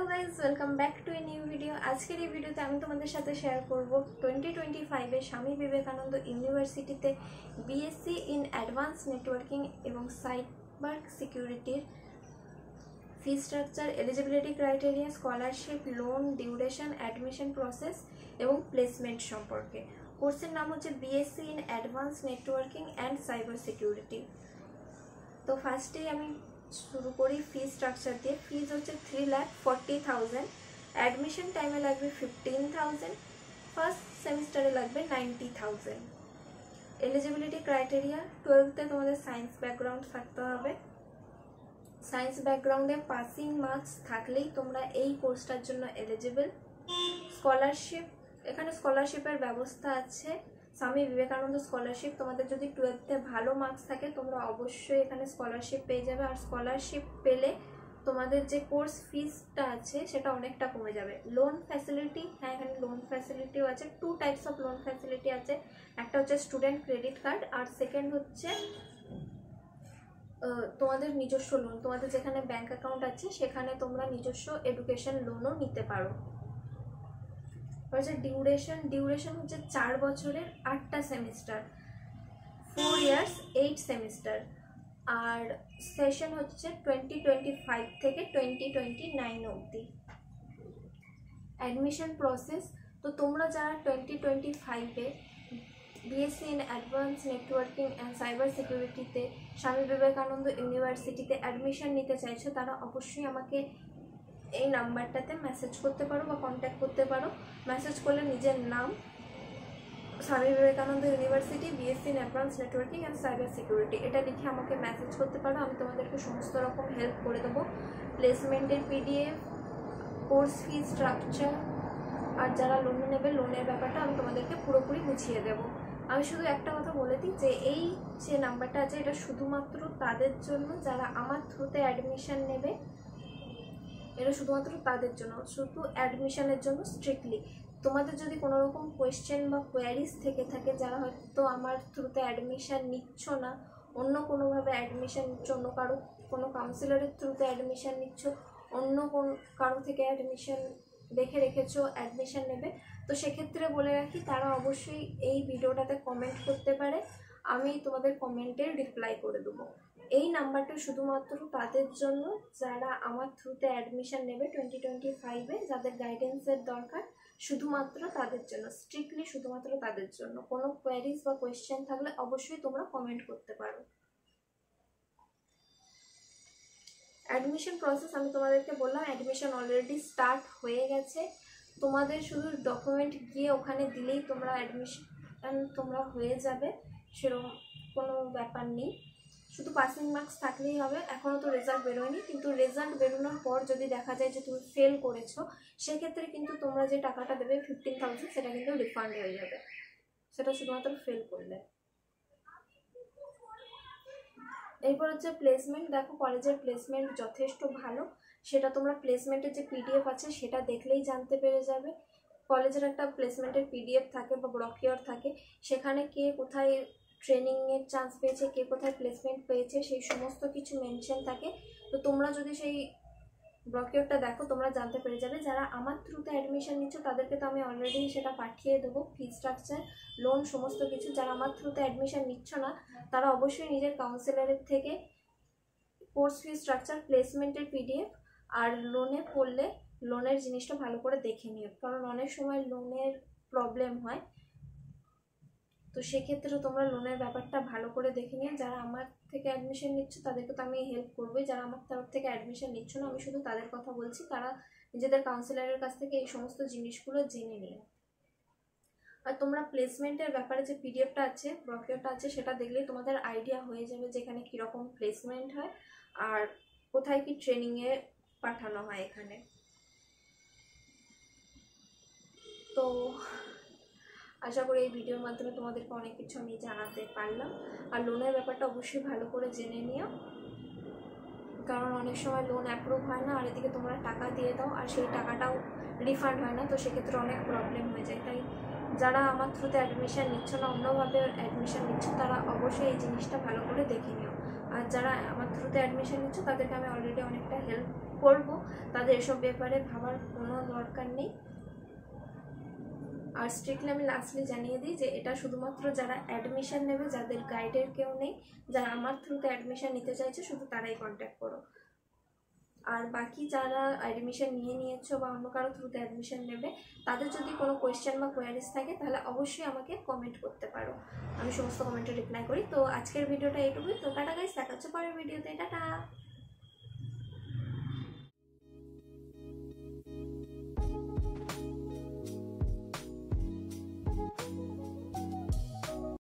Guys, welcome back to a new video. আজকের এই ভিডিওতে আমি তোমাদের সাথে শেয়ার করব 2025-এ স্বামী বিবেকানন্দ ইউনিভার্সিটিতে বিএসসি ইন অ্যাডভান্স নেটওয়ার্কিং এবং সাইবার সিকিউরিটির fee structure, eligibility criteria, scholarship, loan, duration, admission process এবং প্লেসমেন্ট সম্পর্কে। কোর্সের নাম হচ্ছে BSc in advance networking and cyber security. তো ফার্স্টেই আমি শুরু করি ফি স্ট্রাকচার দিয়ে। ফিজ হচ্ছে 3,40,000, অ্যাডমিশন টাইমে লাগবে 15,000, ফার্স্ট সেমিস্টারে লাগবে 90,000। এলিজিবিলিটি ক্রাইটেরিয়া, 12তে তোমাদের সায়েন্স ব্যাকগ্রাউন্ড থাকতে হবে। সায়েন্স ব্যাকগ্রাউন্ডে পাসিং মার্কস থাকলেই তোমরা এই কোর্সটার জন্য এলিজিবল। স্কলারশিপ, এখানে স্কলারশিপের ব্যবস্থা আছে, স্বামী বিবেকানন্দ স্কলারশিপ। তোমাদের যদি 12তে ভালো মার্কস থাকে তোমরা অবশ্যই এখানে স্কলারশিপ পেয়ে যাবে। আর স্কলারশিপ পেলে তোমাদের যে কোর্স ফিসটা আছে সেটা অনেকটা কমে যাবে। লোন ফ্যাসিলিটি, হ্যাঁ এখানে লোন ফ্যাসিলিটিও আছে। 2 টাইপস অফ লোন ফ্যাসিলিটি আছে, একটা হচ্ছে স্টুডেন্ট ক্রেডিট কার্ড আর সেকেন্ড হচ্ছে তোমাদের নিজস্ব লোন। তোমাদের যেখানে ব্যাংক অ্যাকাউন্ট আছে সেখানে তোমরা নিজস্ব এডুকেশন লোনও নিতে পারো। হচ্ছে ডিউরেশন হচ্ছে 4 বছরের 8টা সেমিস্টার, 4 ইয়ার্স 8 সেমিস্টার। আর সেশন হচ্ছে 2025 থেকে 2029 অবধি। অ্যাডমিশন প্রসেস, তো তোমরা যারা 2025-এ BSc in advance networking and cyber সিকিউরিটিতে স্বামী বিবেকানন্দ ইউনিভার্সিটিতে অ্যাডমিশন নিতে চাইছো তারা অবশ্যই আমাকে এই নাম্বারটাতে মেসেজ করতে পারো বা কন্ট্যাক্ট করতে পারো। মেসেজ করলে নিজের নাম, Swami Vivekananda university BSc in advance networking and cyber security এটা লিখে আমাকে মেসেজ করতে পারো। আমি তোমাদেরকে সমস্ত রকম হেল্প করে দেবো। প্লেসমেন্টের পিডিএফ, কোর্স ফি স্ট্রাকচার, আর যারা লোন নেবে লোনের ব্যাপারটা আমি তোমাদেরকে পুরোপুরি বুঝিয়ে দেবো। আমি শুধু একটা কথা বলে দিই যে এই যে নাম্বারটা আছে এটা শুধুমাত্র তাদের জন্য যারা আমার থ্রুতে অ্যাডমিশন নেবে। এটা শুধুমাত্র তাদের জন্য, শুধু অ্যাডমিশনের জন্য স্ট্রিক্টলি। তোমাদের যদি কোনো রকম কোয়েশ্চেন বা কোয়ারিজ থেকে থাকে, যারা হয়তো আমার থ্রুতে অ্যাডমিশন নিচ্ছ না, অন্য কোনোভাবে অ্যাডমিশন নিচ্ছ, অন্য কোনো কাউন্সিলরের থ্রুতে অ্যাডমিশন নিচ্ছ, অন্য কারো থেকে অ্যাডমিশন দেখে রেখেছো অ্যাডমিশন নেবে, তো সেক্ষেত্রে বলে রাখি তারা অবশ্যই এই ভিডিওটাতে কমেন্ট করতে পারে, আমি তোমাদের কমেন্টের রিপ্লাই করে দেবো। এই নাম্বারটা শুধুমাত্র তাদের জন্য যারা আমার থ্রুতে অ্যাডমিশন নেবে 2025-এ, যাদের গাইডেন্সের দরকার, শুধুমাত্র তাদের জন্য, স্ট্রিক্টলি শুধুমাত্র তাদের জন্য। কোনো কোয়ারিজ বা কোয়েশ্চেন থাকলে অবশ্যই তোমরা কমেন্ট করতে পারো। অ্যাডমিশন প্রসেস আমি তোমাদেরকে বললাম, অ্যাডমিশন অলরেডি স্টার্ট হয়ে গেছে। তোমাদের শুধু ডকুমেন্ট গিয়ে ওখানে দিলেই তোমরা অ্যাডমিশন তোমরা হয়ে যাবে, সেরকম কোনো ব্যাপার নেই। শুধু পাসিং মার্কস থাকলেই হবে। এখনও তো রেজাল্ট বেরোয়নি, কিন্তু রেজাল্ট বেরোনোর পর যদি দেখা যায় যে তুমি ফেল করেছো সেক্ষেত্রে কিন্তু তোমরা যে টাকাটা দেবে 15,000 সেটা কিন্তু রিফান্ড হয়ে যাবে, সেটা শুধুমাত্র ফেল করলে। এরপর হচ্ছে প্লেসমেন্ট। দেখো কলেজের প্লেসমেন্ট যথেষ্ট ভালো, সেটা তোমরা প্লেসমেন্টের যে পিডিএফ আছে সেটা দেখলেই জানতে পেরে যাবে। কলেজের একটা প্লেসমেন্টের পিডিএফ থাকে বা ব্রকিওর থাকে, সেখানে কে কোথায় ট্রেনিংয়ের চান্স পেয়েছে, কে কোথায় প্লেসমেন্ট পেয়েছে সেই সমস্ত কিছু মেনশন থাকে। তো তোমরা যদি সেই ব্রকিওরটা দেখো তোমরা জানতে পেরে যাবে। যারা আমার থ্রুতে অ্যাডমিশন নিচ্ছ তাদেরকে তো আমি অলরেডি সেটা পাঠিয়ে দেবো, ফি স্ট্রাকচার, লোন, সমস্ত কিছু। যারা আমার থ্রুতে অ্যাডমিশন নিচ্ছ না তারা অবশ্যই নিজের কাউন্সিলরের থেকে কোর্স ফি স্ট্রাকচার, প্লেসমেন্টের পিডিএফ আর লোনে পড়লে লোনের জিনিসটা ভালো করে দেখে নিও, কারণ অনেক সময় লোনের প্রবলেম হয়। তো সেক্ষেত্রে তোমরা লোনের ব্যাপারটা ভালো করে দেখে নিও। যারা আমার থেকে অ্যাডমিশন নিচ্ছ তাদেরকে তো আমি হেল্প করবোই, যারা আমার তরফ থেকে অ্যাডমিশন নিচ্ছ না আমি শুধু তাদের কথা বলছি, তারা নিজেদের কাউন্সিলরের কাছ থেকে এই সমস্ত জিনিসগুলো জেনে নিও। আর তোমরা প্লেসমেন্টের ব্যাপারে যে পিডিএফটা আছে, ব্রকিওরটা আছে, সেটা দেখলেই তোমাদের আইডিয়া হয়ে যাবে যে এখানে কীরকম প্লেসমেন্ট হয় আর কোথায় কি ট্রেনিংয়ে পাঠানো হয় এখানে। তো আশা করি এই ভিডিওর মাধ্যমে তোমাদেরকে অনেক কিছু আমি জানাতে পারলাম। আর লোনের ব্যাপারটা অবশ্যই ভালো করে জেনে নিও, কারণ অনেক সময় লোন অ্যাপ্রুভ হয় না আর এদিকে তোমরা টাকা দিয়ে দাও আর সেই টাকাটাও রিফান্ড হয় না, তো সেক্ষেত্রে অনেক প্রবলেম হয়ে যায়। তাই যারা আমার থ্রুতে অ্যাডমিশন নিচ্ছ না, অন্যভাবে অ্যাডমিশন নিচ্ছ, তারা অবশ্যই এই জিনিসটা ভালো করে দেখে নিও। আর যারা আমার থ্রুতে অ্যাডমিশন নিচ্ছ তাদেরকে আমি অলরেডি অনেকটা হেল্প করব, তাদের এসব ব্যাপারে ভাবার কোনো দরকার নেই। আর স্ট্রিক্টলি আমি লাস্টলি জানিয়ে দিই যে এটা শুধুমাত্র যারা অ্যাডমিশন নেবে, যাদের গাইডের কেউ নেই, যারা আমার থ্রুতে অ্যাডমিশন নিতে চাইছে শুধু তারাই কন্ট্যাক্ট করো। আর বাকি যারা অ্যাডমিশন নিয়েছো বা অন্য কারো থ্রুতে অ্যাডমিশন নেবে, তাদের যদি কোনো কোয়েশ্চেন বা কোয়ারিজ থাকে তাহলে অবশ্যই আমাকে কমেন্ট করতে পারো, আমি সমস্ত কমেন্টে রিপ্লাই করি। তো আজকের ভিডিওটা এইটুকুই। তো টাটা গাইস, দেখা হচ্ছে পরের ভিডিওতে, টাটা।